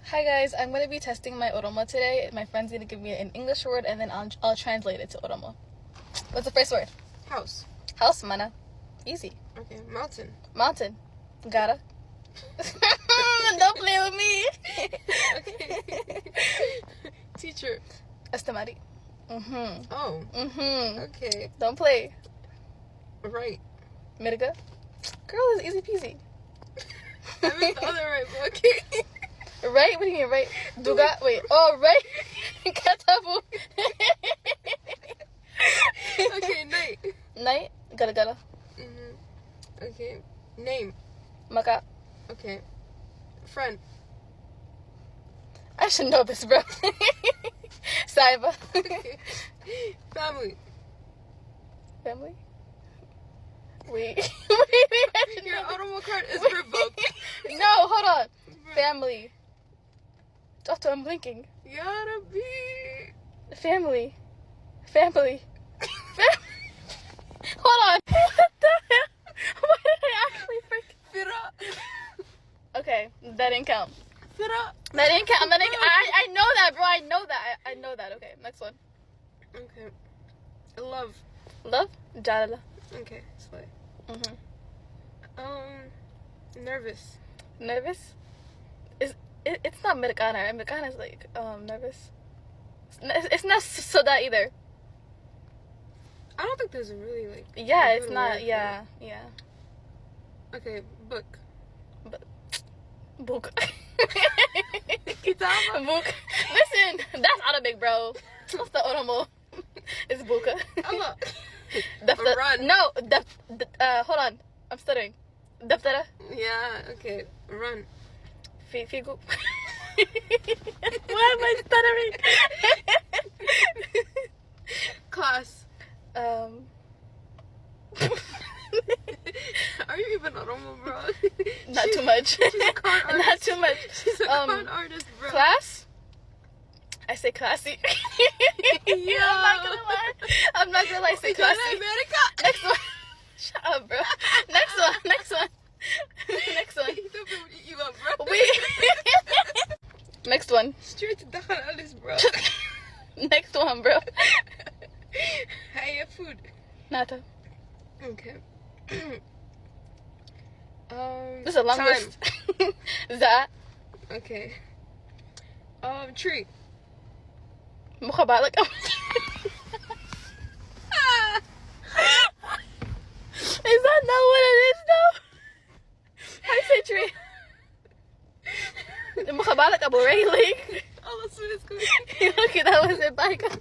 Hi guys, I'm gonna be testing my Oromo today. My friend's gonna give me an English word and then I'll translate it to Oromo. What's the first word? House. House, mana. Easy. Okay. Mountain. Mountain. Gotta. Don't play with me. Okay. Teacher. Estamari. Mm-hmm. Oh. Mm-hmm. Okay. Don't play. Right. Mirga. Girl, it's easy peasy. I meant the other right, but okay. Right? What do you mean, right? Duga? Wait. Oh, right? Katabu. Okay, night. Night? Gala gala. Mm-hmm. Okay. Name. Maka. Okay. Friend. I should know this, bro. Saiba. Okay. Family. Family? Wait. Wait, I should Your know this. Oromo card is revoked. No, hold on. Family. Doctor, I'm blinking. Gotta be. Family. Family. Hold on. What the hell? What did I actually freak? Fira. Okay, that didn't count. Fira. That didn't count. I know that, bro. I know that. I know that. Okay, next one. Okay. Love. Love? Jalala. Okay. Slay. Mm-hmm. Nervous. Nervous? It's not Americana. Americana is like nervous. It's not soda either. I don't think there's a really like. Yeah, a it's good not. word for Yeah, it. yeah. Okay. Book. Book. Kitaba. Book. Listen, that's Arabic, bro. What's the Oromo? It's buka. Allah. Run. No. Hold on. I'm stuttering. Daftara. Yeah. Okay. Run. Figu. Why am I stuttering? Class. Are you even Oromo, bro? Not too much. She's a con artist. Not too much. She's a con artist, bro. Class? I say classy. Yo. I'm not gonna lie. I say classy. America. Next one. Shut up, bro. Next one. Next one. Next one. You up, bro? Wait. Next one. Straight to Dakhal Alice, bro. Next one, bro. Hey, food. Nata. Okay. This is a long time. list. Za. Okay. Tree. Mukhabalak. Is that not what it is, though? How do you say tree? Mukhabalak abu railing. Oh, that's what it's good. Okay, that was it. Bye, guys.